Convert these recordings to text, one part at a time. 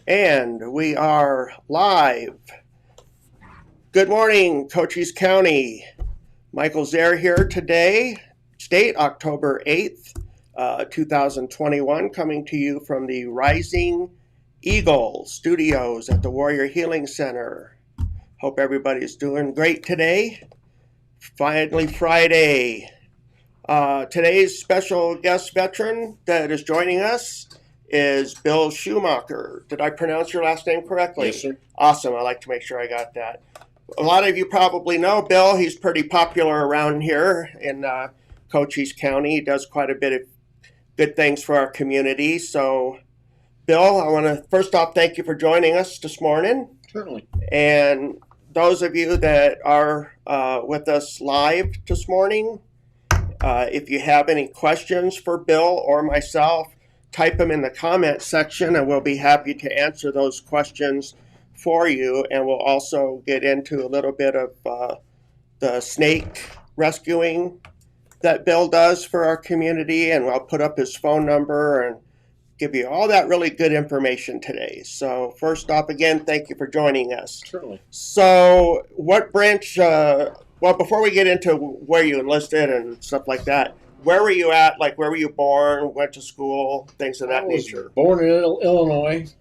And we are live. Good morning, Cochise County. Michael Zehr here today. Date October 8th, 2021, coming to you from the Rising Eagle Studios at the Warrior Healing Center. Hope everybody's doing great today. Finally, Friday. Today's special guest veteran that is joining us is Bill Schumacher. Did I pronounce your last name correctly? Yes, sir. Awesome. I like to make sure I got that. A lot of you probably know Bill. He's pretty popular around here in Cochise County. He does quite a bit of good things for our community. So, Bill, I want to first off thank you for joining us this morning. Certainly. And those of you that are with us live this morning, if you have any questions for Bill or myself, type them in the comment section and we'll be happy to answer those questions for you. And we'll also get into a little bit of the snake rescuing that Bill does for our community. And I'll put up his phone number and give you all that really good information today. So first off, again, thank you for joining us. Certainly. So what branch, well, before we get into where you enlisted and stuff like that, where were you at? Like, where were you born, went to school, things of that nature? Born in Illinois.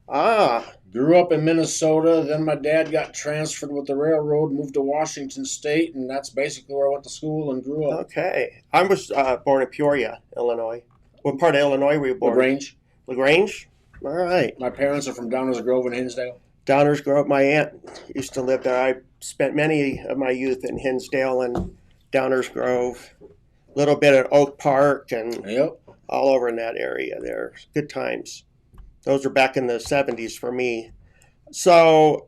Ah. Grew up in Minnesota. Then my dad got transferred with the railroad, moved to Washington State, and that's basically where I went to school and grew up. Okay. I was born in Peoria, Illinois. What part of Illinois were you born? LaGrange. LaGrange? All right. My parents are from Downers Grove in Hinsdale. Downers Grove. My aunt used to live there. I spent many of my youth in Hinsdale and Downers Grove. A little bit at Oak Park and all over in that area there. Good times. Those were back in the 70s for me. So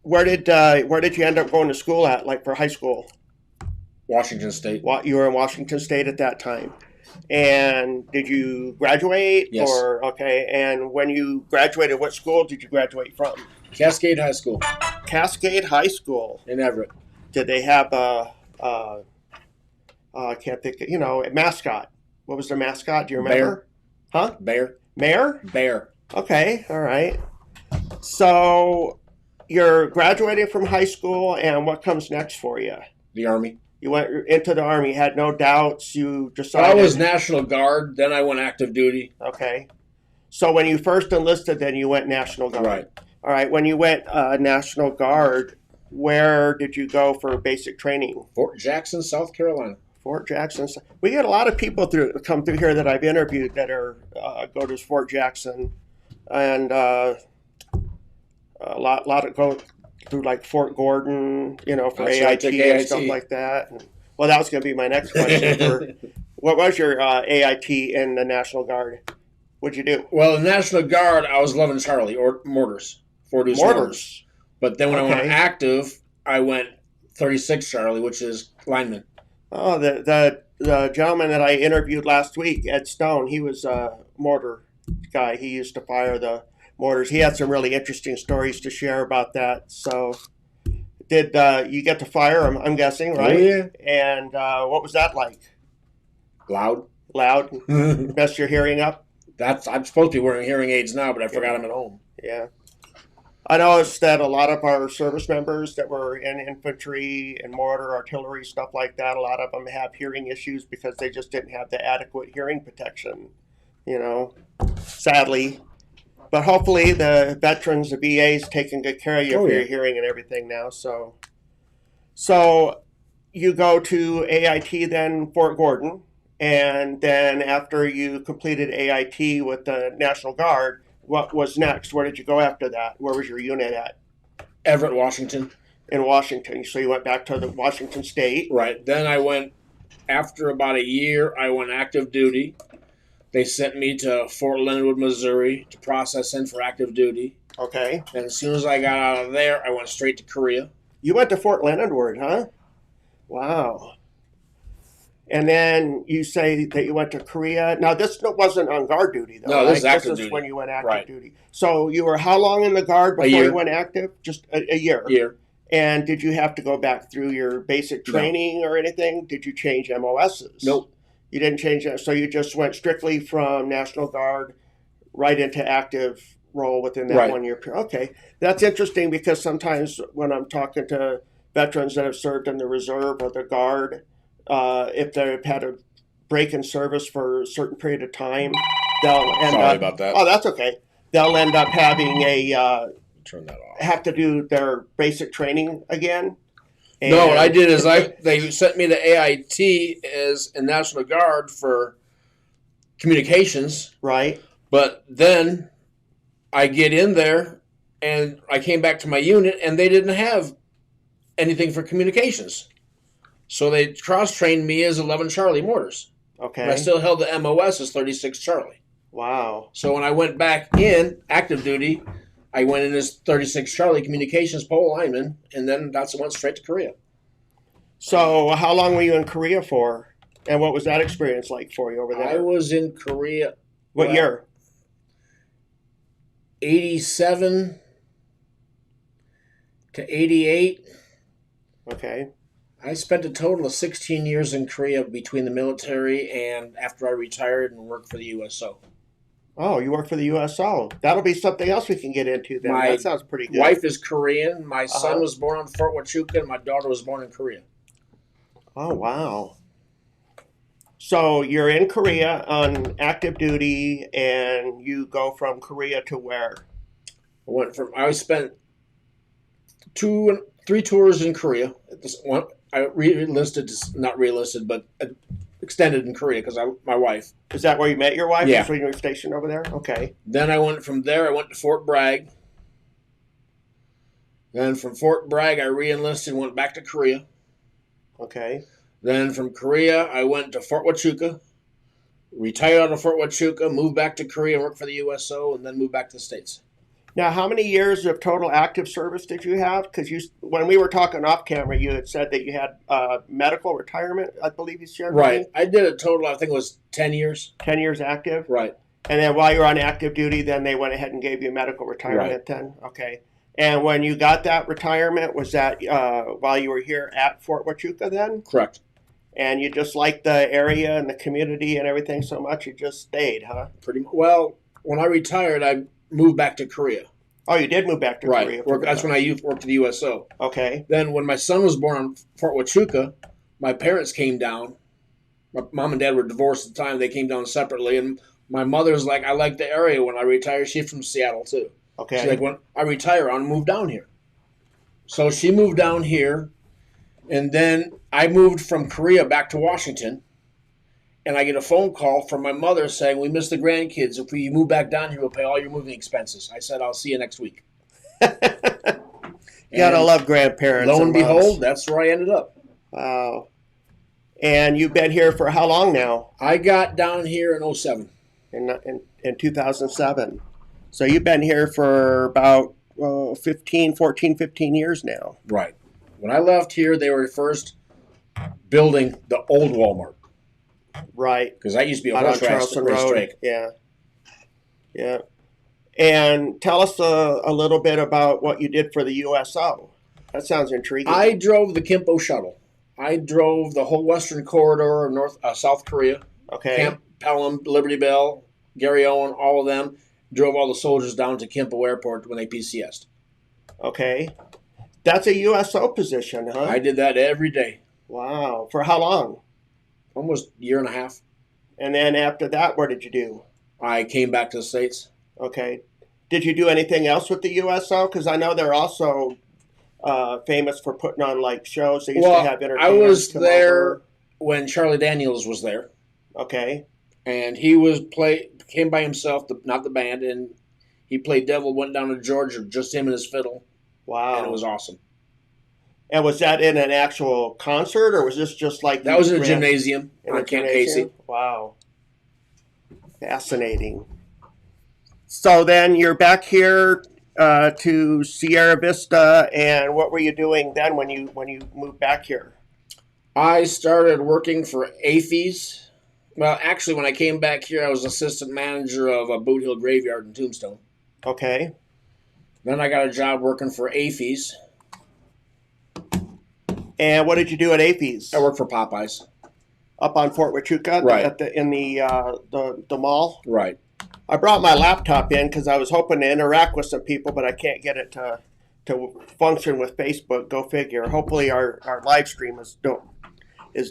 where did you end up going to school at, like for high school? Washington State. You were in Washington State at that time. And did you graduate? Yes. Okay. And when you graduated, what school did you graduate from? Cascade High School. Cascade High School. In Everett. Did they have I can't think, a mascot? What was their mascot? Do you remember? Bear. Huh? Bear. Mayor? Bear. Okay. All right. So you're graduating from high school, and what comes next for you? The Army. You went into the Army, had no doubts. You decided. I was National Guard. Then I went active duty. Okay. So when you first enlisted, then you went National Guard. Right. All right. When you went National Guard, where did you go for basic training? Fort Jackson, South Carolina. Fort Jackson. We get a lot of people come through here that I've interviewed that are go to Fort Jackson, and a lot of go through like Fort Gordon, for AIT and stuff like that. And, well, that was going to be my next question. What was your AIT in the National Guard? What'd you do? Well, in the National Guard, I was 11 Charlie, or mortars. Mortars. But then when I went active, I went 36 Charlie, which is lineman. Oh, the gentleman that I interviewed last week, Ed Stone, he was a mortar guy. He used to fire the mortars. He had some really interesting stories to share about that. So did you get to fire him, I'm guessing, right? Oh, yeah. And what was that like? Loud. Best your hearing up? I'm supposed to be wearing hearing aids now, but I forgot them at home. Yeah. I noticed that a lot of our service members that were in infantry and mortar, artillery, stuff like that, a lot of them have hearing issues because they just didn't have the adequate hearing protection, sadly. But hopefully the veterans, the VA's taking good care of you for your hearing and everything now. So you go to AIT then, Fort Gordon, and then after you completed AIT with the National Guard, what was next? Where did you go after that? Where was your unit at? Everett, Washington. In Washington. So you went back to the Washington State. Right. Then I went, after about a year, I went active duty. They sent me to Fort Leonard Wood, Missouri to process in for active duty. Okay. And as soon as I got out of there, I went straight to Korea. You went to Fort Leonard Wood, huh? Wow. And then you say that you went to Korea. Now, this wasn't on guard duty, though. No, this is active duty. This is when you went active duty. So you were how long in the guard before you went active? Just a year? Year. And did you have to go back through your basic training or anything? Did you change MOSs? Nope. You didn't change that. So you just went strictly from National Guard right into active role within that Right. 1 year period. Okay, that's interesting because sometimes when I'm talking to veterans that have served in the reserve or the guard, if they've had a break in service for a certain period of time, they'll end Sorry up. about that. Oh, that's okay. They'll end up having Turn that off. have to do their basic training again. No, what I did is they sent me to AIT as a National Guard for communications, right. but then I get in there and I came back to my unit and they didn't have anything for communications. So they cross-trained me as 11 Charlie mortars. Okay. But I still held the MOS as 36 Charlie. Wow. So when I went back in active duty, I went in as 36 Charlie communications pole lineman, and then that's went straight to Korea. So how long were you in Korea for? And what was that experience like for you over there? I was in Korea. What year? 87 to 88. Okay. I spent a total of 16 years in Korea between the military and after I retired and worked for the USO. Oh, you work for the USO. That'll be something else we can get into then. My That sounds pretty good. Wife is Korean. My son was born on Fort Huachuca, and my daughter was born in Korea. Oh, wow. So you're in Korea on active duty, and you go from Korea to where? I spent 3 tours in Korea. This one, I not re-enlisted, but extended in Korea because my wife. Is that where you met your wife? Yeah. That's when you were stationed over there? Okay. Then I went to Fort Bragg. Then from Fort Bragg, I re-enlisted and went back to Korea. Okay. Then from Korea, I went to Fort Huachuca, retired out of Fort Huachuca, moved back to Korea and worked for the USO, and then moved back to the States. Now, how many years of total active service did you have? Because when we were talking off camera, you had said that you had medical retirement, I believe you shared with Right. me. I did a total, I think it was 10 years. 10 years active? Right. And then while you were on active duty, then they went ahead and gave you medical retirement then? Okay. And when you got that retirement, was that while you were here at Fort Huachuca then? Correct. And you just liked the area and the community and everything so much, you just stayed, huh? Pretty much. Well, when I retired, I moved back to Korea. Oh, you did move back to Korea. Right. That's when I worked at the USO. Okay. Then when my son was born on Fort Huachuca, my parents came down. My mom and dad were divorced at the time. They came down separately. And my mother's like, I like the area when I retire. She's from Seattle, too. Okay. She's like, when I retire, I'll move down here. So she moved down here. And then I moved from Korea back to Washington. And I get a phone call from my mother saying, we miss the grandkids. If you move back down here, we'll pay all your moving expenses. I said, I'll see you next week. You gotta love grandparents. Lo and behold, that's where I ended up. Wow. And you've been here for how long now? I got down here in 07. In 2007. So you've been here for about 15 years now. Right. When I left here, they were first building the old Walmart. Right. Because that used to be a Out on horse Charleston racetrack. Road. Yeah. Yeah. And tell us a little bit about what you did for the USO. That sounds intriguing. I drove the Kimpo shuttle. I drove the whole western corridor of South Korea. Okay. Camp Pelham, Liberty Bell, Gary Owen, all of them. Drove all the soldiers down to Kimpo Airport when they PCS'd. Okay. That's a USO position, huh? I did that every day. Wow. For how long? Almost a year and a half. And then after that, what did you do? I came back to the States. Okay. Did you do anything else with the USO? Because I know they're also famous for putting on like shows. They used to have entertainers. I was come there over. when Charlie Daniels was there. Okay. And he came by himself, not the band, and he played Devil, went down to Georgia, just him and his fiddle. Wow. And it was awesome. And was that in an actual concert, or was this just like... That was in a gymnasium on Camp Casey. Wow. Fascinating. So then you're back here to Sierra Vista, and what were you doing then when you moved back here? I started working for AFES. Well, actually, when I came back here, I was assistant manager of a Boot Hill Graveyard in Tombstone. Okay. Then I got a job working for AFES. And what did you do at AFES? I worked for Popeyes. Up on Fort Huachuca, Right. in the mall. Right. I brought my laptop in because I was hoping to interact with some people, but I can't get it to function with Facebook. Go figure. Hopefully our live stream is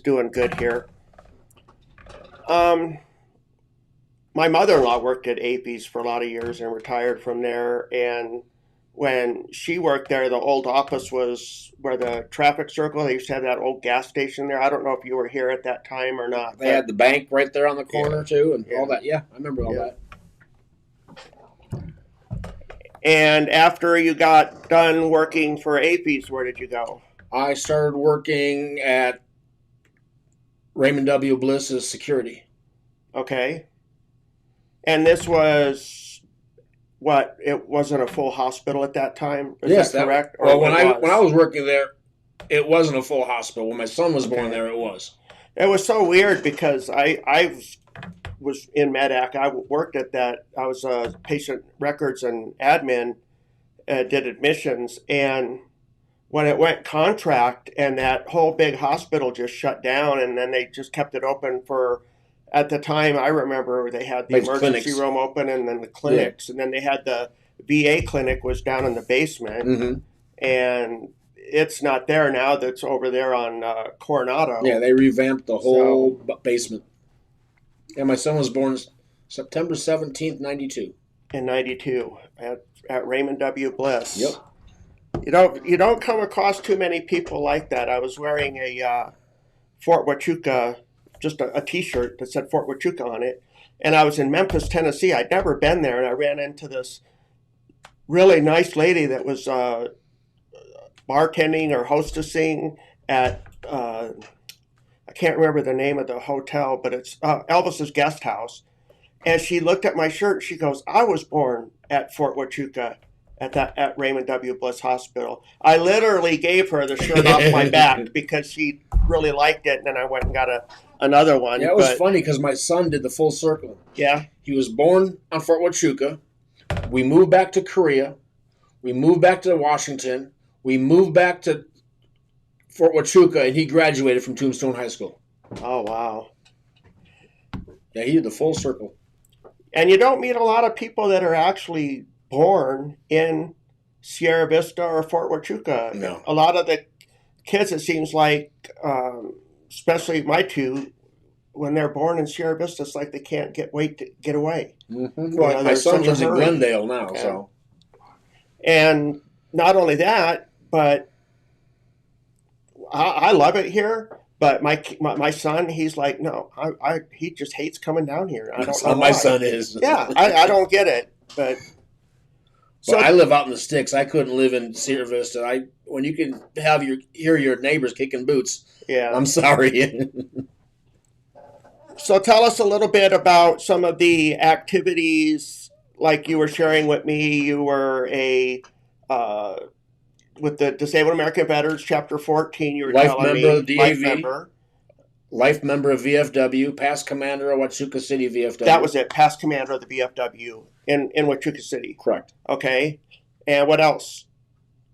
doing good here. My mother-in-law worked at AP's for a lot of years and retired from there. And when she worked there, the old office was where the traffic circle. They used to have that old gas station there. I don't know if you were here at that time or not. They had the bank right there on the corner too, and all that. Yeah, I remember all that. And after you got done working for AP's, where did you go? I started working at Raymond W. Bliss's security. Okay. And this was what? It wasn't a full hospital at that time? Is that correct? Well, when I was working there, it wasn't a full hospital. When my son was born there, it was. It was so weird because I was in MedAC. I worked at that. I was a patient records and admin, did admissions. And when it went contract and that whole big hospital just shut down, and then they just kept it open for, at the time, I remember they had the emergency room open and then the clinics. Yeah. And then they had the VA clinic was down in the basement. Mm-hmm. And it's not there now. That's over there on Coronado. Yeah, they revamped the whole basement. And my son was born September 17th, 92. In 92 at Raymond W. Bliss. Yep. You don't come across too many people like that. I was wearing a Fort Huachuca, just a T-shirt that said Fort Huachuca on it. And I was in Memphis, Tennessee. I'd never been there. And I ran into this really nice lady that was bartending or hostessing at, I can't remember the name of the hotel, but it's Elvis's guest house. And she looked at my shirt. She goes, "I was born at Fort Huachuca at Raymond W. Bliss Hospital." I literally gave her the shirt off my back because she really liked it. And then I went and got another one. Yeah, it was funny because my son did the full circle. Yeah. He was born on Fort Huachuca. We moved back to Korea. We moved back to Washington. We moved back to Fort Huachuca, and he graduated from Tombstone High School. Oh, wow. Yeah, he did the full circle. And you don't meet a lot of people that are actually born in Sierra Vista or Fort Huachuca. No. A lot of the kids, it seems like, especially my two, when they're born in Sierra Vista, it's like they can't wait to get away. Mm-hmm. Well, my son lives in Glendale now, okay. So. And not only that, but I love it here. But my son, he's like, no, he just hates coming down here. I don't know why. My son is. Yeah, I don't get it. But so I live out in the sticks. I couldn't live in Sierra Vista. When you can hear your neighbors kicking boots. Yeah, I'm sorry. So tell us a little bit about some of the activities, like you were sharing with me. You were with the Disabled American Veterans, Chapter 14, you were telling me. Life member of VFW, past commander of Huachuca City VFW. That was it, past commander of the VFW in Huachuca City. Correct. Okay. And what else?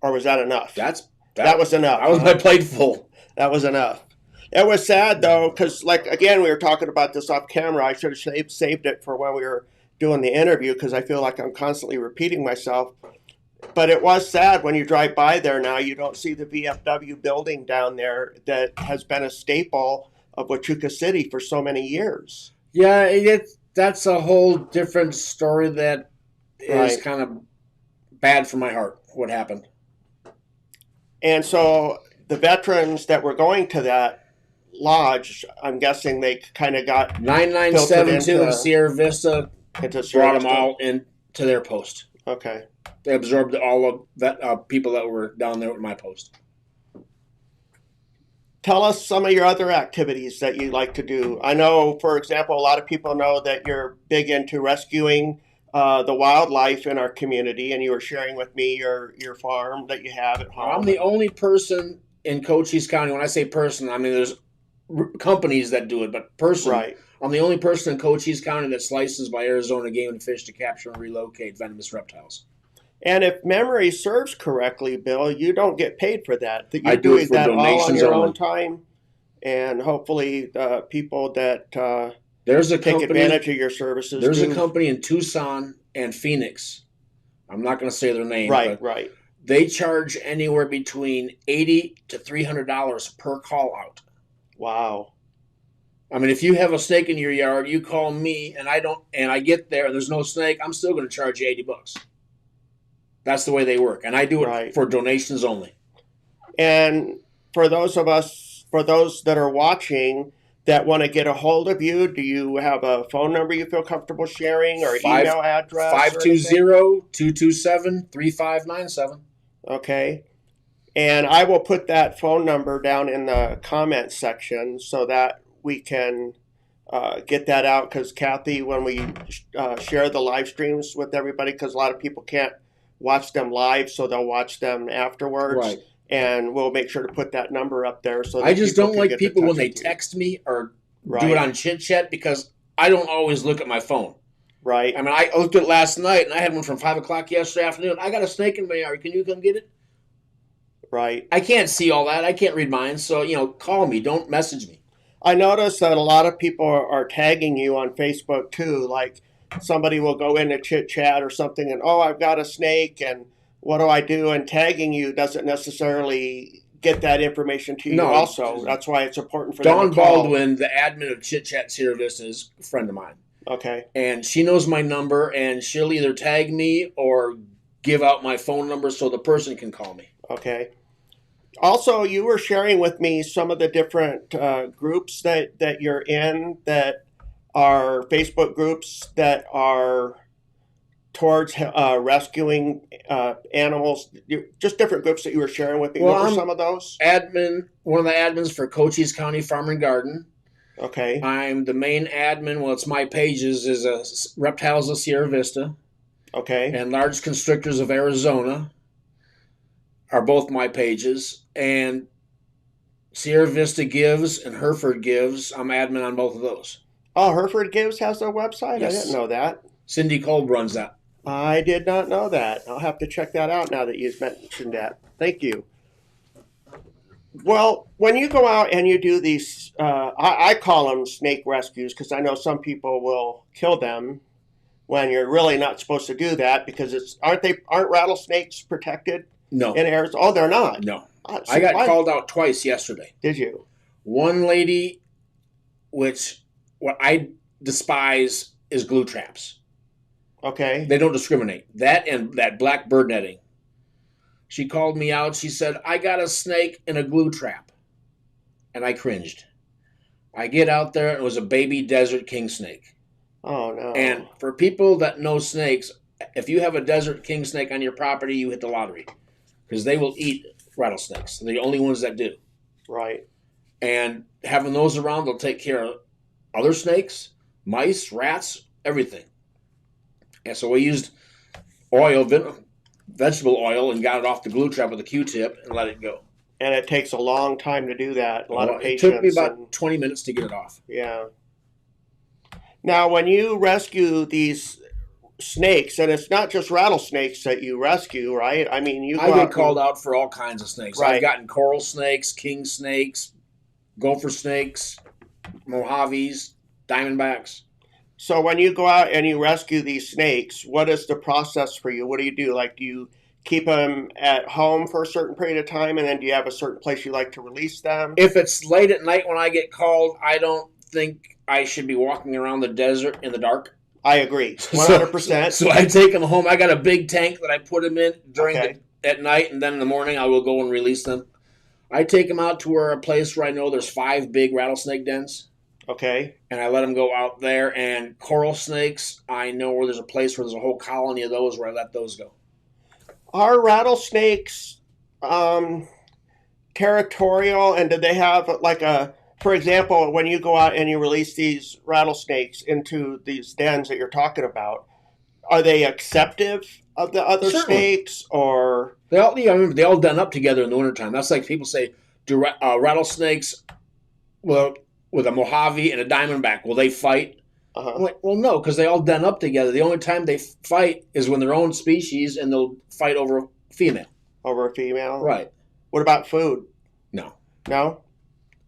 Or was that enough? That was enough. That was my plate full. That was enough. It was sad, though, because, again, we were talking about this off camera. I should have saved it for when we were doing the interview because I feel like I'm constantly repeating myself. But it was sad when you drive by there now, you don't see the VFW building down there that has been a staple of Huachuca City for so many years. Yeah, that's a whole different story that is kind of bad for my heart, what happened. And so the veterans that were going to that lodge, I'm guessing they kind of got 9972 in Sierra Vista brought them all into their post. Okay. They absorbed all of that people that were down there at my post. Tell us some of your other activities that you like to do. I know, for example, a lot of people know that you're big into rescuing the wildlife in our community, and you were sharing with me your farm that you have at home. I'm the only person in Cochise County. When I say person, I mean there's companies that do it, but person. Right. I'm the only person in Cochise County that's licensed by Arizona Game and Fish to capture and relocate venomous reptiles. And if memory serves correctly, Bill, you don't get paid for that. I do it for that donations all on your only. own time, and hopefully the people that There's a take company, advantage of your services. There's a company in Tucson and Phoenix. I'm not going to say their name. Right, but right. They charge anywhere between $80 to $300 per call out. Wow. I mean, if you have a snake in your yard, you call me, and I get there and there's no snake, I'm still going to charge you $80. That's the way they work, and I do it for donations only. And for those that are watching that want to get a hold of you, do you have a phone number you feel comfortable sharing, or email address? 520-227-3597. Okay. And I will put that phone number down in the comment section so that we can get that out, because Kathy, when we share the live streams with everybody, because a lot of people can't watch them live, so they'll watch them afterwards. Right. And we'll make sure to put that number up there. So I just don't like people when they text me or do it on chit chat, because I don't always look at my phone. Right. I mean, I looked at it last night, and I had one from 5 o'clock yesterday afternoon. I got a snake in my yard. Can you come get it? Right. I can't see all that. I can't read mine. So, call me. Don't message me. I noticed that a lot of people are tagging you on Facebook too. Like, somebody will go into chit chat or something and, oh, I've got a snake and what do I do? And tagging you doesn't necessarily get that information to you also. That's why it's important for them to call. Dawn Baldwin, the admin of Chit Chat Sierra Vista, is a friend of mine. Okay. And she knows my number, and she'll either tag me or give out my phone number so the person can call me. Okay. Also, you were sharing with me some of the different groups that you're in that are Facebook groups that are towards rescuing animals, just different groups that you were sharing with me. What were some of those? One of the admins for Cochise County Farm and Garden. Okay. I'm the main admin. Well, it's my pages is Reptiles of Sierra Vista. Okay. And Large Constrictors of Arizona are both my pages. And Sierra Vista Gives and Hereford Gives, I'm admin on both of those. Oh, Hereford Gives has a website? Yes. I didn't know that. Cindy Kolb runs that. I did not know that. I'll have to check that out now that you've mentioned that. Thank you. Well, when you go out and you do these, I call them snake rescues, because I know some people will kill them when you're really not supposed to do that, because aren't rattlesnakes protected? No. In Arizona? Oh, they're not? No. I got called out twice yesterday. Did you? One lady, what I despise is glue traps. Okay. They don't discriminate. That and that black bird netting. She called me out. She said, I got a snake in a glue trap. And I cringed. I get out there, and it was a baby desert king snake. Oh, no. And for people that know snakes, if you have a desert king snake on your property, you hit the lottery. Because they will eat rattlesnakes. They're the only ones that do. Right. And having those around, they'll take care of other snakes, mice, rats, everything. And so we used vegetable oil, and got it off the glue trap with a Q-tip and let it go. And it takes a long time to do that. A lot of patience. It took me about 20 minutes to get it off. Yeah. Now, when you rescue these snakes, and it's not just rattlesnakes that you rescue, right? I mean, I get called out for all kinds of snakes. Right. I've gotten coral snakes, king snakes, gopher snakes, Mojaves, diamondbacks. So when you go out and you rescue these snakes, what is the process for you? What do you do? Like, do you keep them at home for a certain period of time, and then do you have a certain place you like to release them? If it's late at night when I get called, I don't think I should be walking around the desert in the dark. I agree, 100%. So I take them home. I got a big tank that I put them in at night, and then in the morning I will go and release them. I take them out to a place where I know there's 5 big rattlesnake dens. Okay. And I let them go out there. And coral snakes, I know where there's a place where there's a whole colony of those where I let those go. Are rattlesnakes territorial, and do they have for example, when you go out and you release these rattlesnakes into these dens that you're talking about, are they acceptive of the other snakes, or? They all den up together in the wintertime. That's like people say, do rattlesnakes, with a Mojave and a diamondback, will they fight? Uh-huh. I'm like, well, no, because they all den up together. The only time they fight is when their own species, and they'll fight over a female. Over a female? Right. What about food? No. No?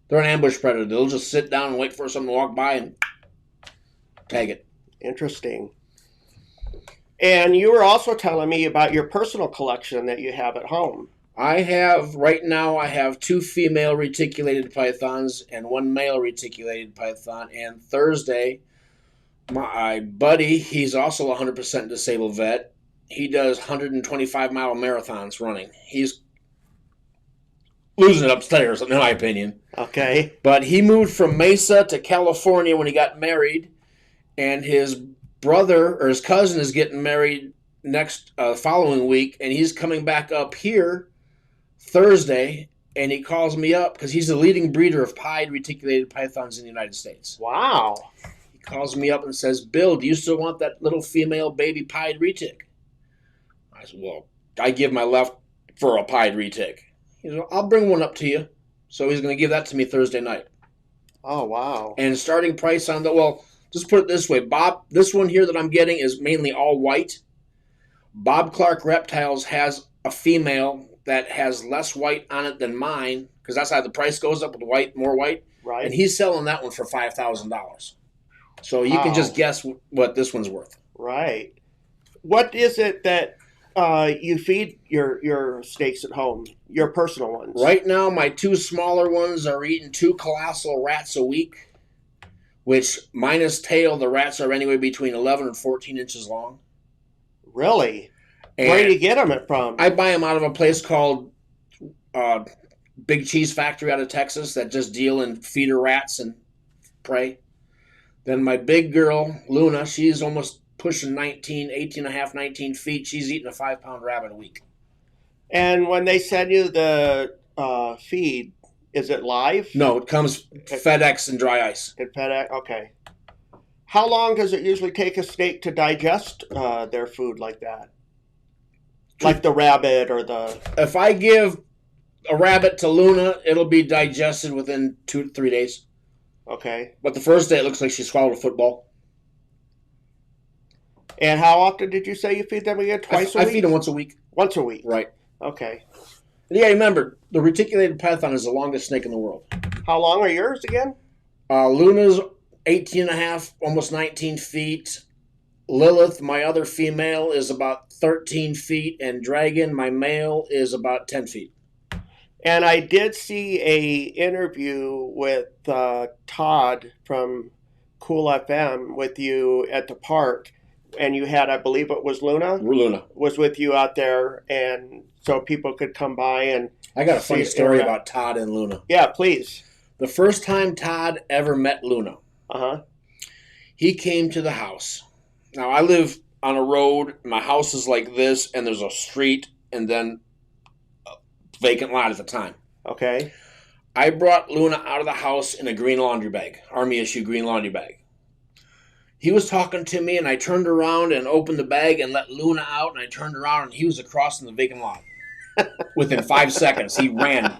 They're an ambush predator. They'll just sit down and wait for someone to walk by and tag it. Interesting. And you were also telling me about your personal collection that you have at home. Right now, I have 2 female reticulated pythons and 1 male reticulated python. And Thursday, my buddy, he's also a 100% disabled vet. He does 125-mile marathons running. He's losing it upstairs, in my opinion. Okay. But he moved from Mesa to California when he got married, and his brother or his cousin is getting married next following week, and he's coming back up here Thursday, and he calls me up because he's the leading breeder of pied reticulated pythons in the United States. Wow. He calls me up and says, Bill, do you still want that little female baby pied retic? I said, well, I give my left for a pied retic. He said, I'll bring one up to you. So he's going to give that to me Thursday night. Oh, wow. And starting price on just put it this way. Bob, this one here that I'm getting is mainly all white. Bob Clark Reptiles has a female that has less white on it than mine, because that's how the price goes up with white, more white. Right. And he's selling that one for $5,000. So you can just guess what this one's worth. Right. What is it that you feed your snakes at home, your personal ones? Right now, my 2 smaller ones are eating 2 colossal rats a week, which minus tail, the rats are anywhere between 11 and 14 inches long. Really? And where do you get them from? I buy them out of a place called Big Cheese Factory out of Texas that just deal in feeder rats and prey. Then my big girl, Luna, she's almost pushing 18 and a half, 19 feet. She's eating a 5-pound rabbit a week. And when they send you the feed, is it live? No, it comes FedEx and dry ice. In FedEx? Okay. How long does it usually take a snake to digest their food like that? Like the rabbit or the... If I give a rabbit to Luna, it'll be digested within 2 to 3 days. Okay. But the first day, it looks like she swallowed a football. And how often did you say you feed them again? Twice a week? I feed them once a week. Once a week? Right. Okay. And yeah, remember, the reticulated python is the longest snake in the world. How long are yours again? Luna's 18 and a half, almost 19 feet. Lilith, my other female, is about 13 feet. And Dragon, my male, is about 10 feet. And I did see a interview with Todd from Cool FM with you at the park. And you had, I believe it was Luna? Luna. Was with you out there. And so people could come by and... I got a funny story about Todd and Luna. Yeah, please. The first time Todd ever met Luna, he came to the house. Now, I live on a road. My house is like this, and there's a street, and then a vacant lot at the time. Okay. I brought Luna out of the house in a green laundry bag, Army-issue green laundry bag. He was talking to me, and I turned around and opened the bag and let Luna out, and I turned around, and he was across in the vacant lot. Within 5 seconds, he ran.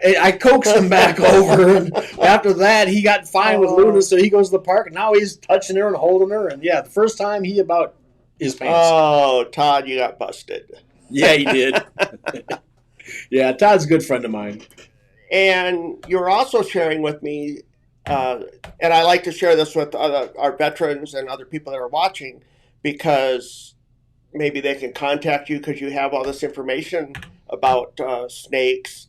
I coaxed him back over, and after that, he got fine with Luna, so he goes to the park, and now he's touching her and holding her, and yeah, the first time, he about his pants. Oh, Todd, you got busted. Yeah, he did. Yeah, Todd's a good friend of mine. And you're also sharing with me, and I like to share this with our veterans and other people that are watching, because maybe they can contact you because you have all this information about snakes.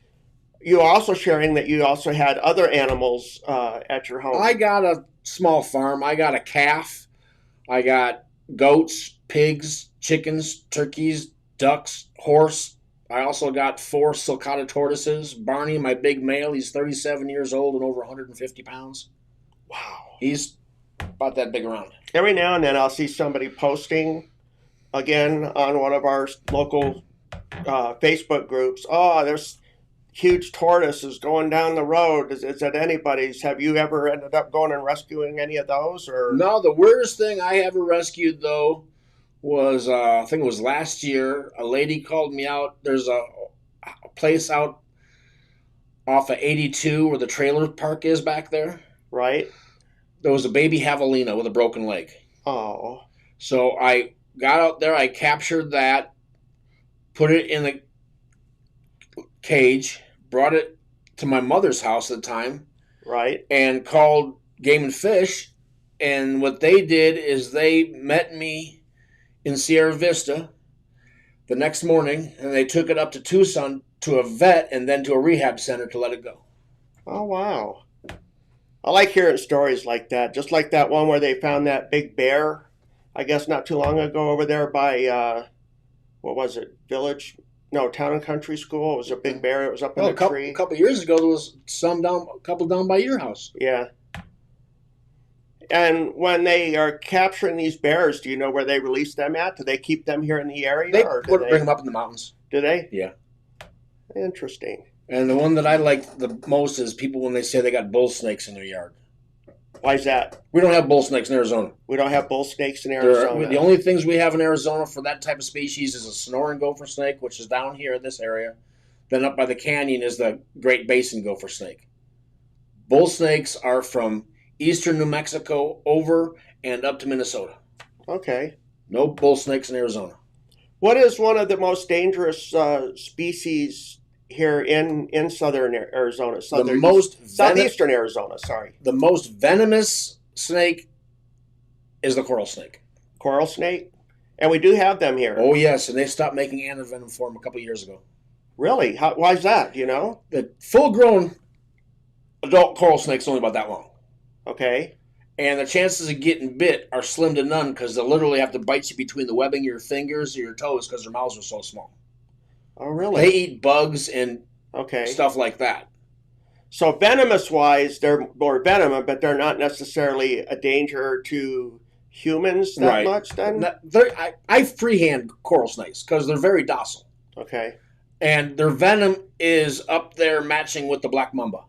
You're also sharing that you also had other animals at your home. I got a small farm. I got a calf. I got goats, pigs, chickens, turkeys, ducks, horse. I also got 4 sulcata tortoises. Barney, my big male, he's 37 years old and over 150 pounds. Wow. He's about that big around. Every now and then I'll see somebody posting again on one of our local Facebook groups. Oh, there's huge tortoises going down the road. Is it anybody's? Have you ever ended up going and rescuing any of those? Or no, the weirdest thing I ever rescued, though, was, I think it was last year, a lady called me out. There's a place out off of 82 where the trailer park is back there. Right. There was a baby javelina with a broken leg. Oh. So I got out there, I captured that, put it in a cage, brought it to my mother's house at the time. Right. And called Game and Fish, And what they did is they met me in Sierra Vista the next morning, and they took it up to Tucson to a vet and then to a rehab center to let it go. Oh, wow. I like hearing stories like that. Just like that one where they found that big bear, I guess not too long ago over there by, what was it, Village? No, Town and Country School. It was a big bear. It was up in a tree. A couple of years ago, there was a couple down by your house. Yeah. And when they are capturing these bears, do you know where they release them at? Do they keep them here in the area? Bring them up in the mountains. Do they? Yeah. Interesting. And the one that I like the most is people when they say they got bull snakes in their yard. Why is that? We don't have bull snakes in Arizona. We don't have bull snakes in Arizona. The only things we have in Arizona for that type of species is a snoring gopher snake, which is down here in this area. Then up by the canyon is the Great Basin gopher snake. Bull snakes are from eastern New Mexico over and up to Minnesota. Okay. No bull snakes in Arizona. What is one of the most dangerous species here in southern Arizona? Southeastern Arizona, sorry. The most venomous snake is the coral snake. Coral snake? And we do have them here. Oh, yes, and they stopped making antivenom for them a couple of years ago. Really? Why is that, do you know? The full-grown adult coral snake's only about that long. Okay. And the chances of getting bit are slim to none because they'll literally have to bite you between the webbing of your fingers or your toes because their mouths are so small. Oh, really? They eat bugs and stuff like that. So venomous-wise, they're more venomous, but they're not necessarily a danger to humans that much then? I freehand coral snakes because they're very docile. Okay. And their venom is up there matching with the black mamba.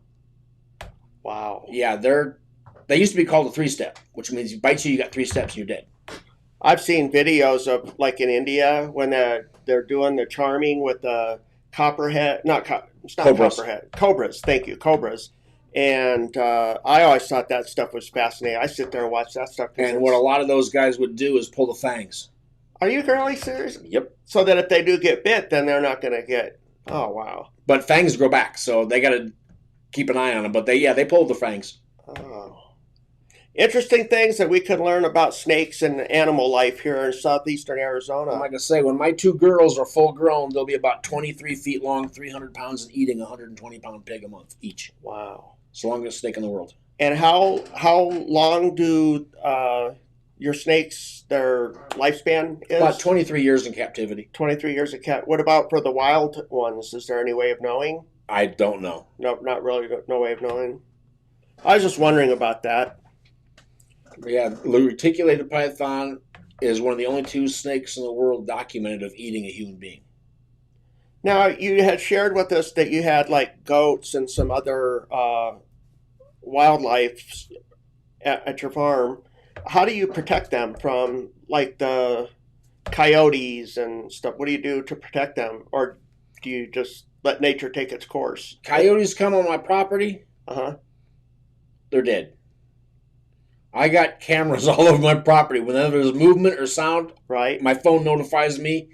Wow. Yeah, they used to be called a 3-step, which means you bite you got 3 steps and you're dead. I've seen videos of, like in India, when they're doing the charming with the copperhead, cobras, thank you, cobras. And I always thought that stuff was fascinating. I sit there and watch that stuff. And what a lot of those guys would do is pull the fangs. Are you really serious? Yep. So that if they do get bit, then they're not going to get, oh, wow. But fangs grow back, so they got to keep an eye on them. But they pull the fangs. Oh. Interesting things that we can learn about snakes and animal life here in southeastern Arizona. Like I say, when my 2 girls are full grown, they'll be about 23 feet long, 300 pounds, and eating a 120-pound pig a month each. Wow. It's the longest snake in the world. And how long do your snakes, their lifespan is? About 23 years in captivity. 23 years of cat. What about for the wild ones? Is there any way of knowing? I don't know. No, not really. No way of knowing. I was just wondering about that. Yeah, the reticulated python is one of the only 2 snakes in the world documented of eating a human being. Now, you had shared with us that you had like goats and some other wildlife at your farm. How do you protect them from like the coyotes and stuff? What do you do to protect them? Or do you just let nature take its course? Coyotes come on my property. They're dead. I got cameras all over my property. Whenever there's movement or sound, my phone notifies me,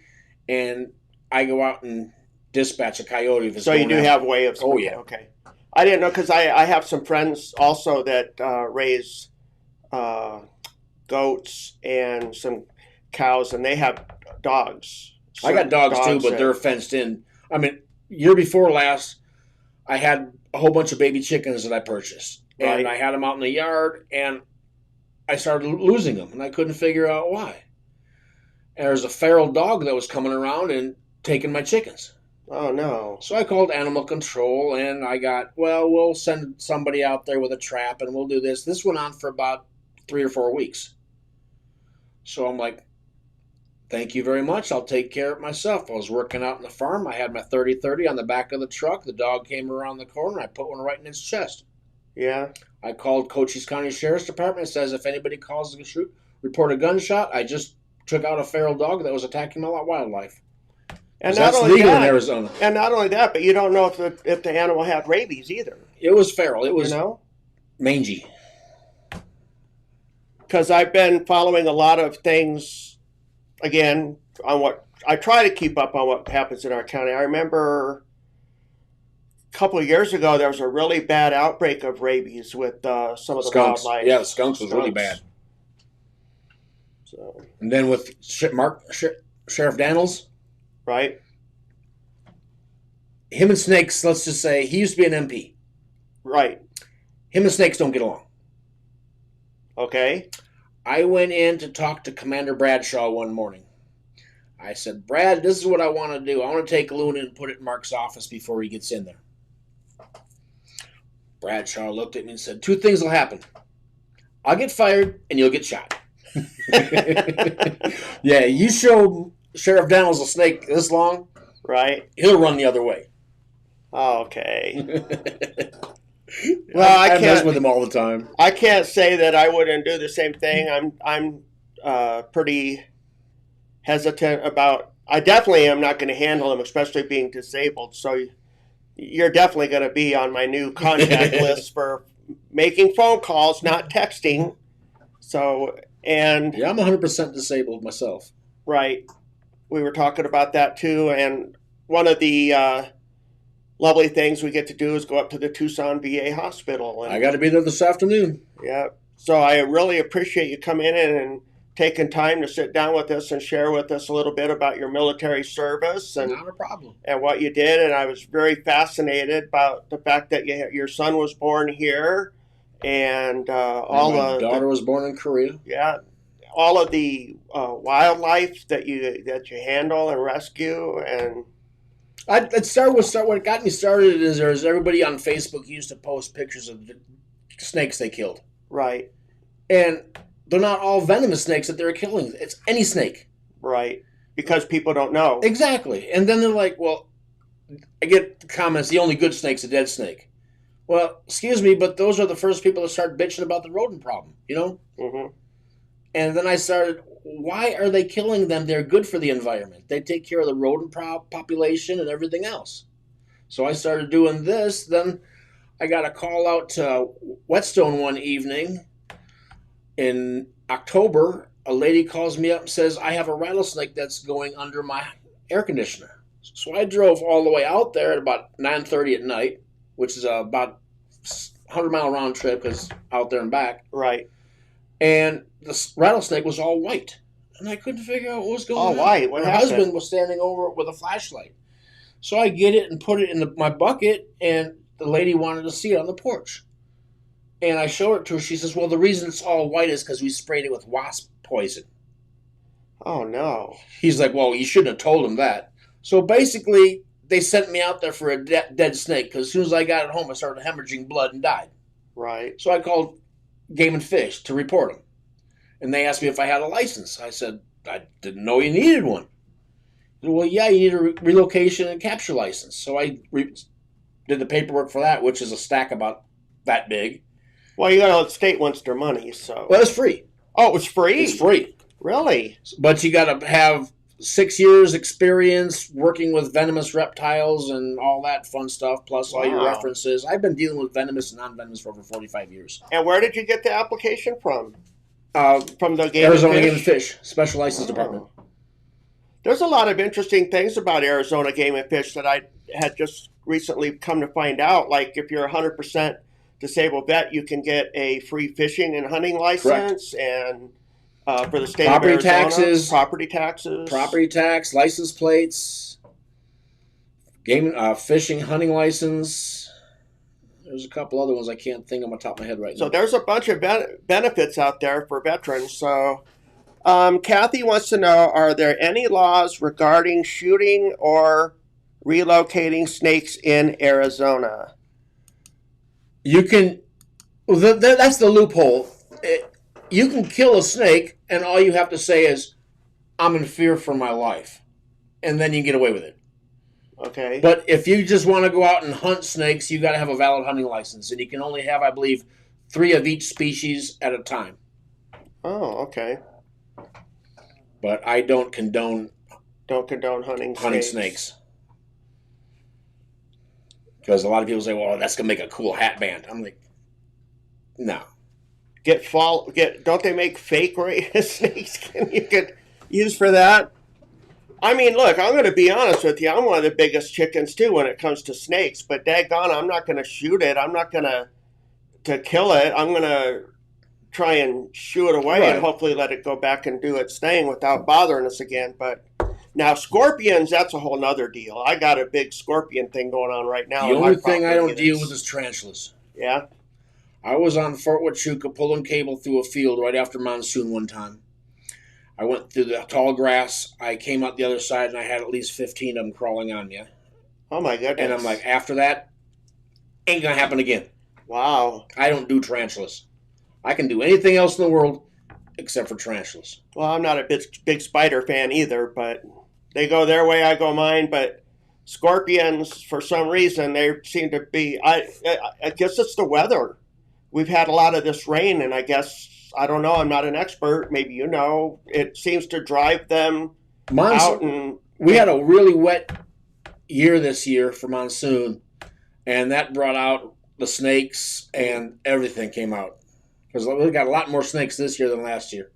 and I go out and dispatch a coyote. If it's so you do have a way of... Oh, yeah. Okay. I didn't know because I have some friends also that raise goats and some cows, and they have dogs. I got dogs too, but they're fenced in. I mean, year before last, I had a whole bunch of baby chickens that I purchased. And I had them out in the yard, and I started losing them, and I couldn't figure out why. And there's a feral dog that was coming around and taking my chickens. Oh, no. So I called animal control, and I got, we'll send somebody out there with a trap, and we'll do this. This went on for about 3 or 4 weeks. So I'm like, thank you very much. I'll take care of it myself. I was working out on the farm. I had my 30-30 on the back of the truck. The dog came around the corner. I put one right in its chest. Yeah. I called Cochise County Sheriff's Department. It says if anybody calls to shoot, report a gunshot. I just took out a feral dog that was attacking my wildlife. And that's legal in Arizona. And not only that, but you don't know if the animal had rabies either. It was feral. It was mangy. Because I've been following a lot of things, again, on what I try to keep up on what happens in our county. I remember couple of years ago, there was a really bad outbreak of rabies with some of the Skunks. wildlife. Yeah, the skunks was really bad. So, And then with Sheriff Daniels, right? him and snakes, let's just say, he used to be an MP. Right. Him and snakes don't get along. Okay. I went in to talk to Commander Bradshaw one morning. I said, Brad, this is what I want to do. I want to take Luna and put it in Mark's office before he gets in there. Bradshaw looked at me and said, 2 things will happen. I'll get fired and you'll get shot. Yeah, you show Sheriff Daniels a snake this long, right? He'll run the other way. Okay. Well, I can't mess with him all the time. I can't say that I wouldn't do the same thing. I'm pretty hesitant about. I definitely am not going to handle him, especially being disabled. So you're definitely going to be on my new contact list for making phone calls, not texting. So and yeah, I'm 100% disabled myself. Right, we were talking about that too, and one of the lovely things we get to do is go up to the Tucson VA hospital. And, I got to be there this afternoon. Yeah. So I really appreciate you coming in and taking time to sit down with us and share with us a little bit about your military service and not a problem and what you did. And I was very fascinated about the fact that your son was born here, and my daughter was born in Korea. Yeah. All of the wildlife that you handle and rescue. And Let's start with what got me started is there's everybody on Facebook used to post pictures of the snakes they killed. Right. And they're not all venomous snakes that they're killing. It's any snake. Right. Because people don't know. Exactly. And then they're like, well, I get comments, the only good snake's a dead snake. Well, excuse me, but those are the first people to start bitching about the rodent problem, you know? Mm-hmm. And then I started, why are they killing them? They're good for the environment. They take care of the rodent population and everything else. So I started doing this. Then I got a call out to Whetstone one evening in October. A lady calls me up and says, I have a rattlesnake that's going under my air conditioner. So I drove all the way out there at about 9:30 at night, which is about 100-mile round trip because out there and back. Right. And the rattlesnake was all white. And I couldn't figure out what was going on. All white? What happened? Her husband was standing over it with a flashlight. So I get it and put it in my bucket, and the lady wanted to see it on the porch. And I showed it to her. She says, well, the reason it's all white is because we sprayed it with wasp poison. Oh, no. He's like, well, you shouldn't have told him that. So basically, they sent me out there for a dead snake because as soon as I got it home, I started hemorrhaging blood and died. Right. So I called Game and Fish to report him. And they asked me if I had a license. I said, I didn't know you needed one. Said, well, yeah, you need a relocation and capture license. So I did the paperwork for that, which is a stack about that big. Well, you got the state wants their money, so. Well, it's free. Oh, it was free? It's free. Really? But you got to have 6 years experience working with venomous reptiles and all that fun stuff, plus all your references. I've been dealing with venomous and non-venomous for over 45 years. And where did you get the application from? From the Arizona Game and Fish, Special License Department. There's a lot of interesting things about Arizona Game and Fish that I had just recently come to find out. Like if you're 100% disabled vet, you can get a free fishing and hunting license. Correct. And for the state of Arizona, property tax, license plates, game fishing, hunting license. There's a couple other ones I can't think of on the top of my head right now. So there's a bunch of benefits out there for veterans. So Kathy wants to know, are there any laws regarding shooting or relocating snakes in Arizona? You can, that's the loophole. You can kill a snake, and all you have to say is, I'm in fear for my life. And then you can get away with it. Okay. But if you just want to go out and hunt snakes, you got to have a valid hunting license. And you can only have, I believe, 3 of each species at a time. Oh, okay. But I don't condone hunting snakes. Because a lot of people say, well, that's going to make a cool hat band. I'm like, no. Don't they make fake snakes you could use for that? I mean, look, I'm going to be honest with you. I'm one of the biggest chickens too when it comes to snakes. But daggone, I'm not going to shoot it. I'm not going to kill it. I'm going to try and shoo it away and Right. hopefully let it go back and do its thing without bothering us again. But now scorpions, that's a whole nother deal. I got a big scorpion thing going on right now. The on my only thing I property don't deal that's- with is tarantulas. Yeah. I was on Fort Huachuca pulling cable through a field right after monsoon one time. I went through the tall grass. I came out the other side and I had at least 15 of them crawling on me. Oh my goodness. And I'm like, after that, ain't going to happen again. Wow. I don't do tarantulas. I can do anything else in the world except for tarantulas. Well, I'm not a big spider fan either, but they go their way, I go mine. But scorpions, for some reason, they seem to be. I guess it's the weather. We've had a lot of this rain, and I guess I don't know. I'm not an expert. Maybe you know. It seems to drive them out. And We had a really wet year this year for monsoon, and that brought out the snakes and everything came out. Because we got a lot more snakes this year than last year.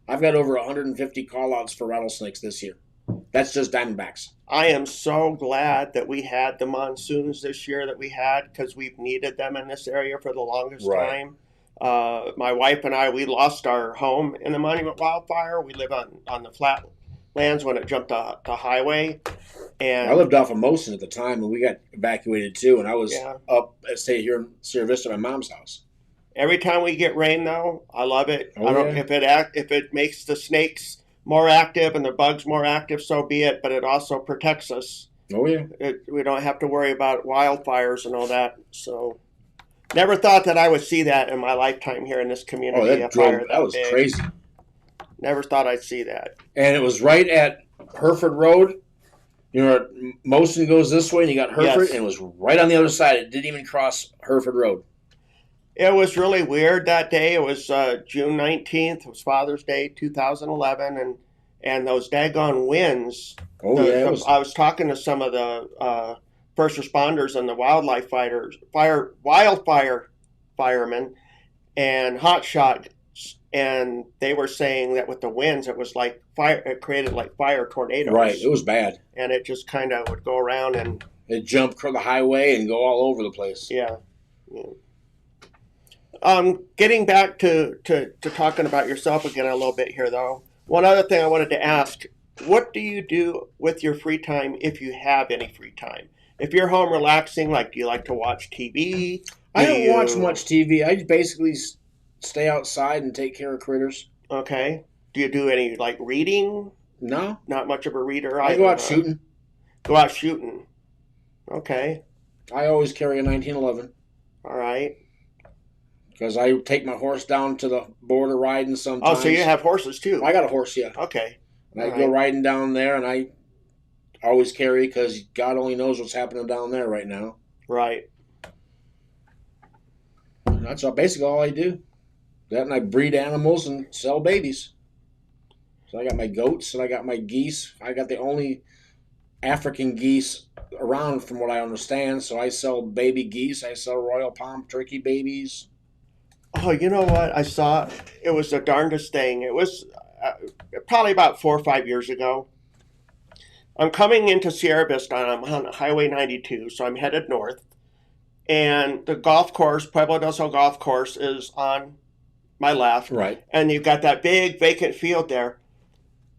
I've got over 150 call-outs for rattlesnakes this year. That's just diamondbacks. I am so glad that we had the monsoons this year that we had because we've needed them in this area for the longest Right. time. My wife and I, we lost our home in the Monument wildfire. We live on the flat lands when it jumped the highway. And I lived off of Mosin at the time, and we got evacuated too. And I was Yeah. up at stay here in Sierra Vista, my mom's house. every time we get rain, though, I love it. Oh, I don't yeah. if it makes the snakes more active and the bugs more active, so be it. But it also protects us. Oh yeah. We don't have to worry about wildfires and all that. So, never thought that I would see that in my lifetime here in this community. Oh, a fire that was big. crazy. Never thought I'd see that. And it was right at Hereford Road. You know, Mosin goes this way, and you got Hereford, Yes. and it was right on the other side. It didn't even cross Hereford Road. It was really weird that day. It was June 19th. It was Father's Day, 2011, and those daggone winds. Oh yeah, it was. I was talking to some of the first responders and the wildfire firemen, and hotshot, and they were saying that with the winds, it was like fire. It created like fire tornadoes. Right, it was bad. And it just kind of would go around and It jumped across the highway and go all over the place. yeah. Getting back to talking about yourself again a little bit here, though. One other thing I wanted to ask: what do you do with your free time if you have any free time? If you're home relaxing, like, do you like to watch TV? I don't watch much TV. I just basically stay outside and take care of critters. Okay. Do you do any like reading? No, Not much of a reader. I go out shooting. Go out shooting. Okay. I always carry a 1911 All right. because I take my horse down to the border riding sometimes. Oh, so you have horses too? I got a horse, yeah. Okay. And I All go right. riding down there, and I always carry because God only knows what's happening down there right now. Right. And that's basically all I do. That and I breed animals and sell babies. So I got my goats and I got my geese. I got the only African geese around from what I understand. So I sell baby geese. I sell Royal Palm turkey babies. Oh, you know what? I saw it was the darndest thing. It was probably about 4 or 5 years ago. I'm coming into Sierra Vista. I'm on Highway 92, so I'm headed north. And the golf course, Pueblo del Sol Golf Course, is on my left. Right. And you've got that big vacant field there.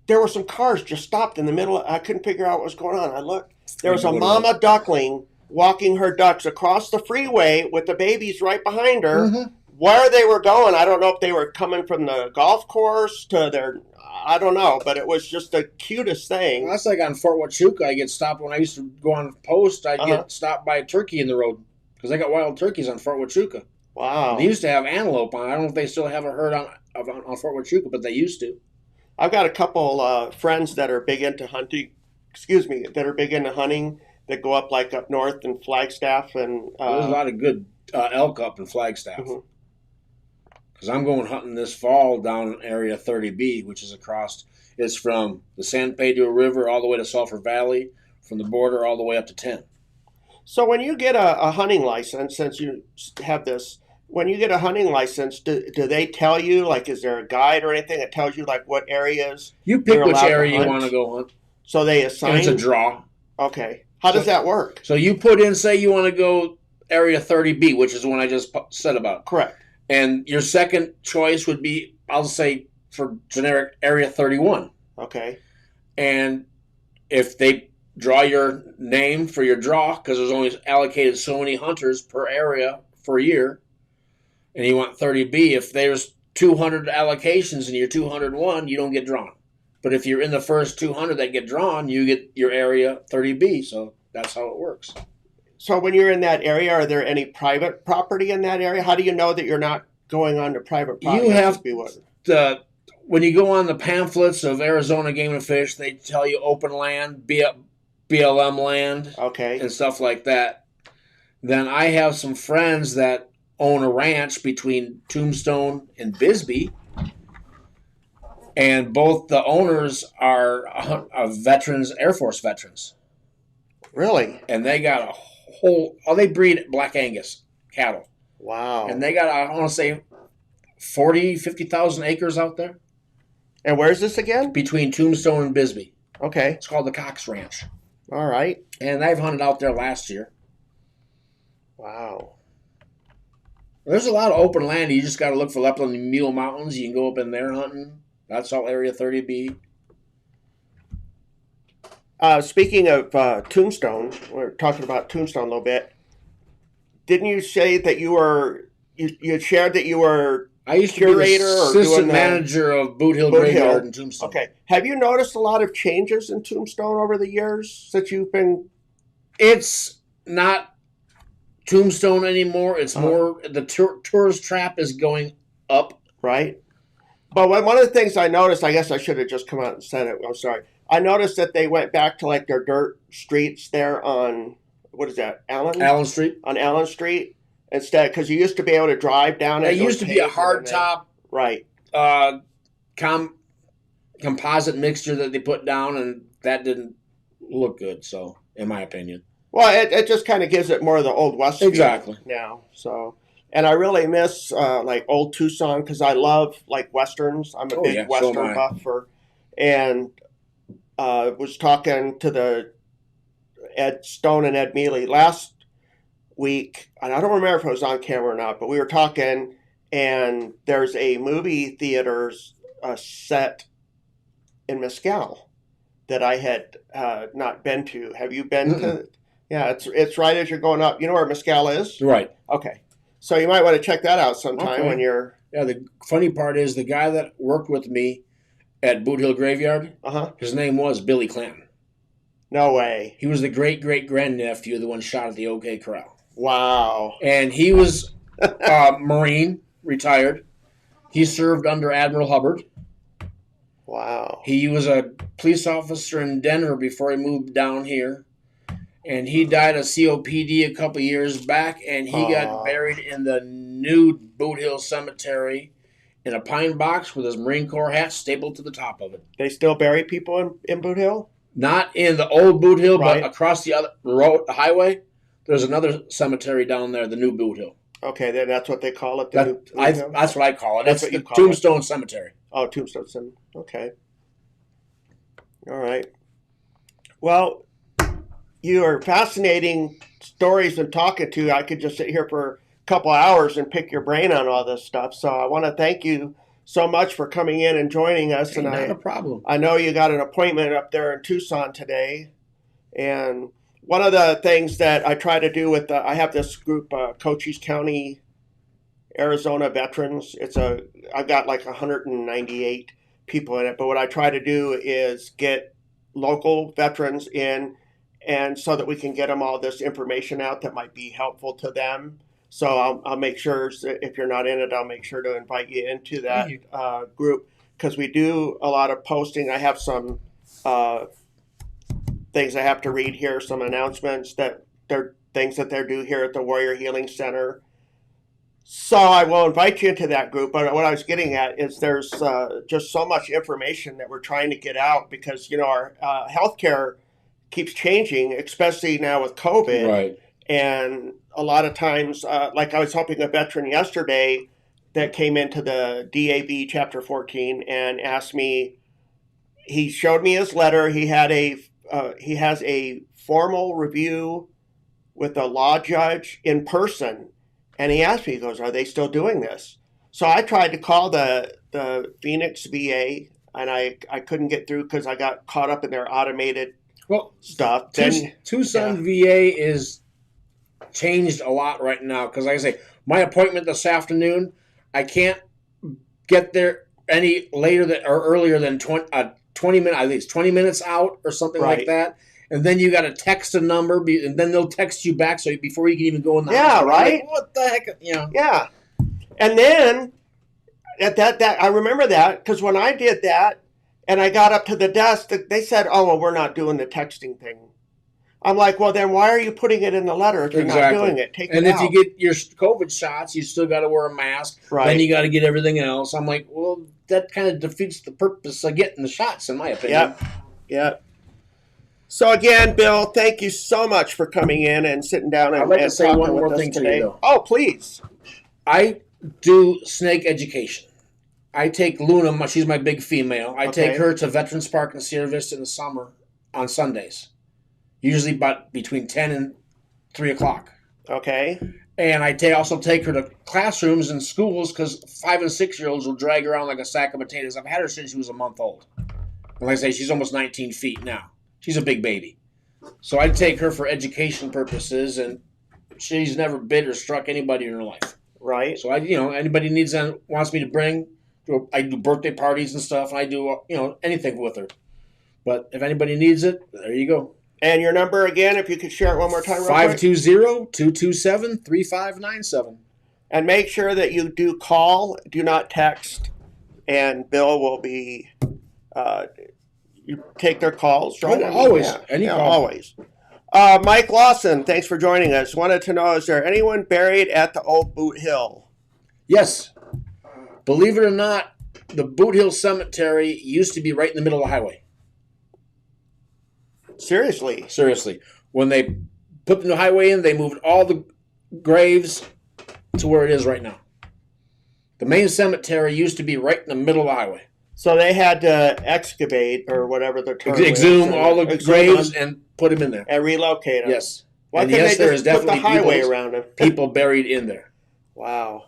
There were some cars just stopped in the middle. I couldn't figure out what was going on. I looked. There was a mama duckling walking her ducks across the freeway with the babies right behind her. Mm-hmm. Where they were going, I don't know if they were coming from the golf course to their, I don't know, but it was just the cutest thing. Well, that's like on Fort Huachuca. I get stopped when I used to go on post. I'd get stopped by a turkey in the road because I got wild turkeys on Fort Huachuca. Wow. They used to have antelope on. I don't know if they still have a herd on Fort Huachuca, but they used to. I've got a couple friends that are big into hunting. That are big into hunting. That go up like up north in Flagstaff and. There's a lot of good elk up in Flagstaff. Mhm. Because I'm going hunting this fall down in Area 30B, which is across. It's from the San Pedro River all the way to Sulphur Valley, from the border all the way up to 10. So when you get a hunting license, since you have this, when you get a hunting license, do they tell you, like, is there a guide or anything that tells you, like, what areas? You pick You're which allowed to area you hunt? want to go hunt. So they And assign. it's a draw. Okay. How does that work? So you put in, say you want to go area 30B, which is the one I just said about. Correct. And your second choice would be, I'll say, for generic area 31. Okay. And if they draw your name for your draw, because there's only allocated so many hunters per area for a year, and you want 30B, if there's 200 allocations and you're 201, you don't get drawn. But if you're in the first 200 that get drawn, you get your area 30B. So that's how it works. So when you're in that area, are there any private property in that area? How do you know that you're not going on to private property? You have when you go on the pamphlets of Arizona Game and Fish, they tell you open land, BLM land, okay, and stuff like that. Then I have some friends that own a ranch between Tombstone and Bisbee, and both the owners are veterans, Air Force veterans. Really? And they got they breed Black Angus cattle. Wow. And they got, I want to say, 50,000 acres out there. And where's this again? Between Tombstone and Bisbee. Okay. It's called the Cox Ranch. All right. And I've hunted out there last year. Wow. There's a lot of open land. You just got to look for Lapland and Mule Mountains. You can go up in there hunting. That's all Area 30B. Speaking of Tombstone, we're talking about Tombstone a little bit. Didn't you say that you were, you shared that you were I used to be the assistant manager of Boot Hill Graveyard in Tombstone. Okay. Have you noticed a lot of changes in Tombstone over the years since you've been? It's not Tombstone anymore. It's more, the tourist trap is going up. Right. But one of the things I noticed, I guess I should have just come out and said it. I'm sorry. I noticed that they went back to like their dirt streets there on, what is that, Allen Street? On Allen Street instead, because you used to be able to drive down it. It used to be a hard top, right? Composite mixture that they put down, and that didn't look good. So, in my opinion, well, it just kind of gives it more of the old West exactly now. So, and I really miss like old Tucson because I love like westerns. I'm a big Western buffer, and was talking to the Ed Stone and Ed Mealy last week, and I don't remember if it was on camera or not, but we were talking, and there's a movie theaters set in Mescal that I had not been to. Have you been to? Yeah, it's right as you're going up. You know where Mescal is? Right. Okay. So you might want to check that out sometime when you're... Yeah, the funny part is the guy that worked with me at Boot Hill Graveyard, his name was Billy Clanton. No way. He was the great-great-grandnephew of the one shot at the OK Corral. Wow. And he was Marine, retired. He served under Admiral Hubbard. Wow. He was a police officer in Denver before he moved down here. And he died of COPD a couple years back, and he got buried in the new Boot Hill Cemetery in a pine box with his Marine Corps hat stapled to the top of it. They still bury people in Boot Hill? Not in the old Boot Hill, but across the other highway, there's another cemetery down there, the new Boot Hill. Okay, then that's what they call it? That's what I call it. That's what you call Tombstone Cemetery. Oh, Tombstone Cemetery. Okay. All right. Well, you are fascinating stories and talking to. I could just sit here for a couple hours and pick your brain on all this stuff. So I want to thank you so much for coming in and joining us. Hey, not a problem. I know you got an appointment up there in Tucson today. And one of the things that I try to do with I have this group, Cochise County, Arizona Veterans. I've got like 198 people in it. But what I try to do is get local veterans in, and so that we can get them all this information out that might be helpful to them. So I'll make sure, if you're not in it, I'll make sure to invite you into that group, because we do a lot of posting. I have some things I have to read here, some announcements that they're things that they're due here at the Warrior Healing Center. So I will invite you into that group. But what I was getting at is there's just so much information that we're trying to get out, because, you know, our healthcare keeps changing, especially now with COVID. Right. And a lot of times, like I was helping a veteran yesterday that came into the DAV Chapter 14 and asked me, he showed me his letter. He has a formal review with a law judge in person, and he asked me, he goes, "Are they still doing this?" So I tried to call the Phoenix VA, and I couldn't get through because I got caught up in their automated stuff. Tucson VA is changed a lot right now because, like I say, my appointment this afternoon, I can't get there any later than or earlier than 20 minutes, at least 20 minutes out or something like that. And then you got to text a number, and then they'll text you back so before you can even go in the house. Right. Like, what the heck, Yeah, and then at that I remember that because when I did that and I got up to the desk, they said, "Oh, well, we're not doing the texting thing." I'm like, well, then why are you putting it in the letter if you're not doing it? Take it out. And if you get your COVID shots, you still got to wear a mask. Right. Then you got to get everything else. I'm like, well, that kind of defeats the purpose of getting the shots, in my opinion. Yep. So again, Bill, thank you so much for coming in and sitting down and I'd like to say talking one more with us thing today. to you, though. Oh, please. I do snake education. I take Luna, she's my big female. I take her to Veterans Park in Sierra Vista in the summer on Sundays. Usually about between 10 and 3 o'clock. Okay. And I also take her to classrooms and schools because 5 and 6-year-olds will drag her around like a sack of potatoes. I've had her since she was a month old. And like I say, she's almost 19 feet now. She's a big baby. So I take her for education purposes, and she's never bit or struck anybody in her life. Right. So anybody wants me to bring, I do birthday parties and stuff, and I do anything with her. But if anybody needs it, there you go. And your number again, if you could share it one more time, 520-227-3597. And make sure that you do call, do not text, and Bill will be. You take their calls, right? Always. Any call. Always. Mike Lawson, thanks for joining us. Wanted to know, is there anyone buried at the old Boot Hill? Yes. Believe it or not, the Boot Hill Cemetery used to be right in the middle of the highway. Seriously. When they put the new highway in, they moved all the graves to where it is right now. The main cemetery used to be right in the middle of the highway. So they had to excavate, or whatever the term exhume all the graves and put them in there. And relocate them. Yes. Why and couldn't yes, they there just is put the definitely highway around them? People buried in there. Wow.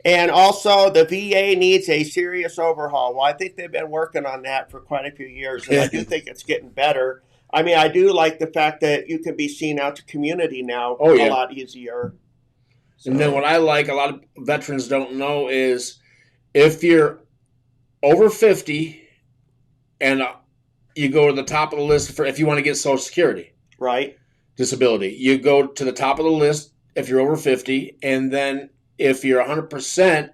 And also, the VA needs a serious overhaul. Well, I think they've been working on that for quite a few years, and I do think it's getting better. I mean, I do like the fact that you can be seen out to community now a lot easier. So. And then what I like, a lot of veterans don't know, is if you're over 50 and you go to the top of the list for if you want to get Social Security. Right. Disability. You go to the top of the list if you're over 50, and then if you're 100%,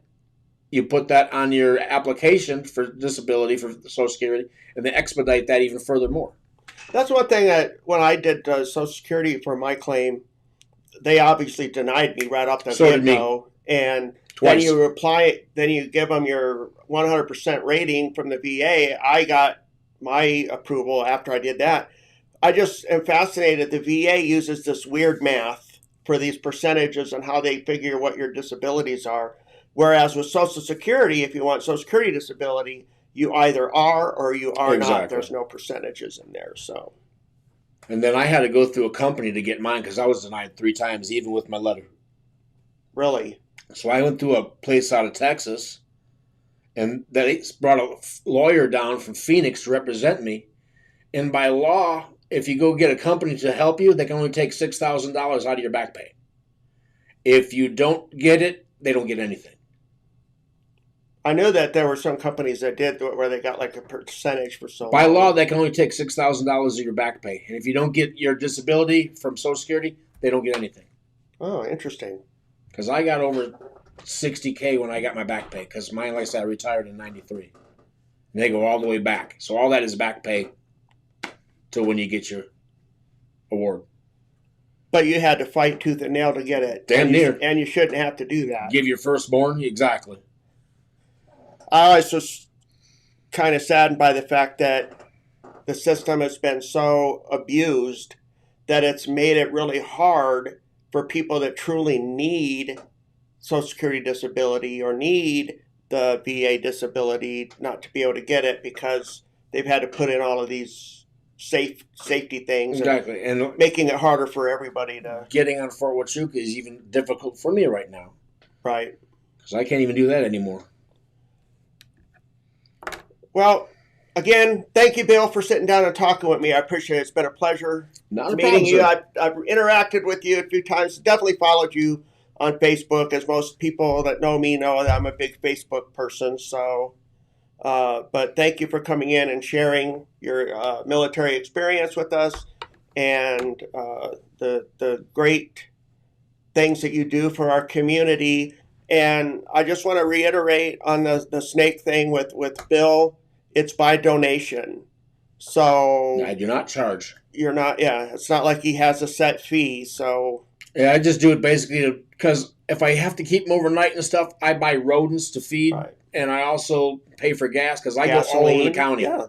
you put that on your application for disability for Social Security, and they expedite that even furthermore. That's one thing that when I did Social Security for my claim, they obviously denied me right off the get-go. And twice. Then you apply, then you give them your 100% rating from the VA. I got my approval after I did that. I just am fascinated. The VA uses this weird math for these percentages and how they figure what your disabilities are. Whereas with Social Security, if you want Social Security disability, you either are or you are not. There's no percentages in there. So. And then I had to go through a company to get mine because I was denied 3 times, even with my letter. Really? So I went to a place out of Texas, and they brought a lawyer down from Phoenix to represent me. And by law, if you go get a company to help you, they can only take $6,000 out of your back pay. If you don't get it, they don't get anything. I know that there were some companies that did where they got like a percentage for so long. By law, they can only take $6,000 of your back pay. And if you don't get your disability from Social Security, they don't get anything. Oh, interesting. Because I got over $60K when I got my back pay. Because mine, like I said, I retired in 93. And they go all the way back. So all that is back pay till when you get your award. But you had to fight tooth and nail to get it. Damn near. And you shouldn't have to do that. Give your firstborn? Exactly. I was just kind of saddened by the fact that the system has been so abused that it's made it really hard for people that truly need Social Security disability or need the VA disability not to be able to get it because they've had to put in all of these safety things. Exactly. And making it harder for everybody to... Getting on Fort Huachuca is even difficult for me right now. Right. Because I can't even do that anymore. Well, again, thank you, Bill, for sitting down and talking with me. I appreciate it. It's been a pleasure meeting you. I've interacted with you a few times. Definitely followed you on Facebook, as most people that know me know that I'm a big Facebook person. So, but thank you for coming in and sharing your military experience with us, and the great things that you do for our community. And I just want to reiterate on the snake thing with Bill. It's by donation. So I do not charge. You're not, yeah. It's not like he has a set fee. So yeah, I just do it basically because if I have to keep them overnight and stuff, I buy rodents to feed, right. And I also pay for gas because I go all over the county. Yeah,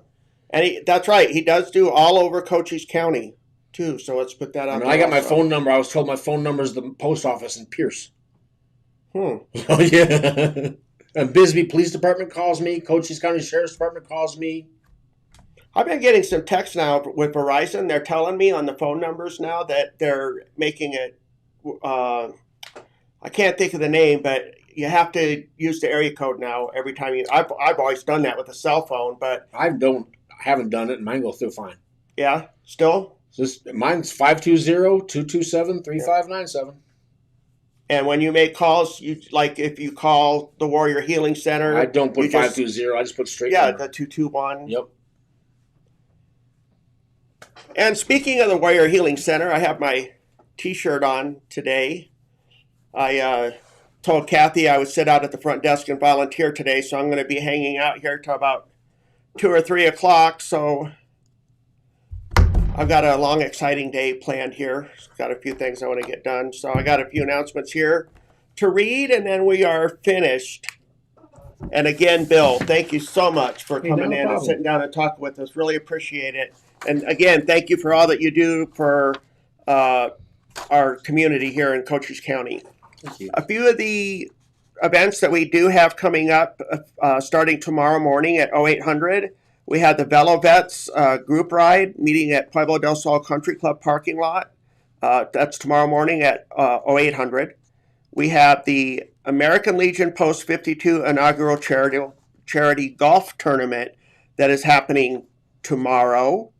and that's right. He does do all over Cochise County too. So let's put that out. And I got my phone number. I was told my phone number is the post office in Pierce. Oh yeah. And Bisbee Police Department calls me. Cochise County Sheriff's Department calls me. I've been getting some texts now with Verizon. They're telling me on the phone numbers now that they're making it, I can't think of the name, but you have to use the area code now every time you... I've always done that with a cell phone, but... I haven't done it, and mine goes through fine. Yeah? Still? Mine's 520-227-3597. And when you make calls, if you call the Warrior Healing Center... I don't put 520, I just put straight number. The 221. Yep. And speaking of the Warrior Healing Center, I have my T-shirt on today. I told Kathy I would sit out at the front desk and volunteer today, so I'm going to be hanging out here till about 2 or 3 o'clock. So I've got a long, exciting day planned here. Got a few things I want to get done. So I got a few announcements here to read, and then we are finished. And again, Bill, thank you so much for coming in and sitting down and talking with us. Really appreciate it. And again, thank you for all that you do for our community here in Cochise County. Thank you. A few of the events that we do have coming up starting tomorrow morning at 0800. We have the Velo Vets group ride meeting at Pueblo del Sol Country Club parking lot. That's tomorrow morning at 0800. We have the American Legion Post 52 inaugural charity golf tournament that is happening tomorrow,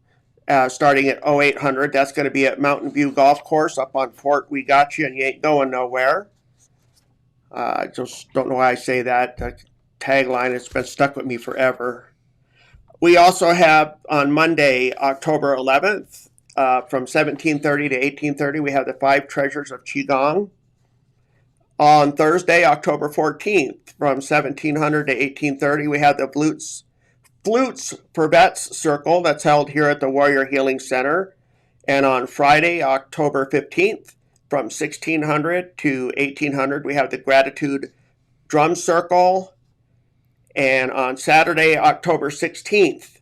starting at 0800. That's going to be at Mountain View Golf Course up on Fort We Got You and You Ain't Going Nowhere. I just don't know why I say that. The tagline has been stuck with me forever. We also have on Monday, October 11th, from 1730 to 1830, we have the 5 Treasures of Qigong. On Thursday, October 14th, from 1700 to 1830, we have the Flutes for Vets Circle that's held here at the Warrior Healing Center. And on Friday, October 15th, from 1600 to 1800, we have the Gratitude Drum Circle. And on Saturday, October 16th,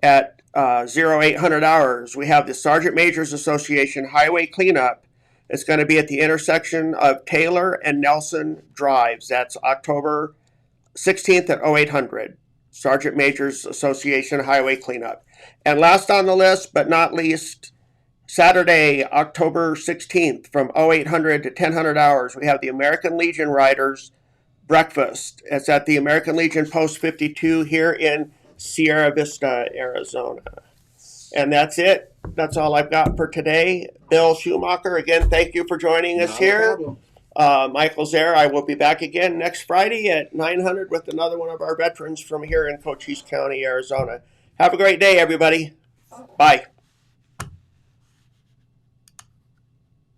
at 0800 hours, we have the Sergeant Majors Association Highway Cleanup. It's going to be at the intersection of Taylor and Nelson Drives. That's October 16th at 0800. Sergeant Majors Association Highway Cleanup. And last on the list, but not least, Saturday, October 16th, from 0800 to 1000 hours, we have the American Legion Riders Breakfast. It's at the American Legion Post 52 here in Sierra Vista, Arizona. And that's it. That's all I've got for today. Bill Schumacher, again, thank you for joining us here. Michael Zehr, I will be back again next Friday at 900 with another one of our veterans from here in Cochise County, Arizona. Have a great day, everybody. Bye.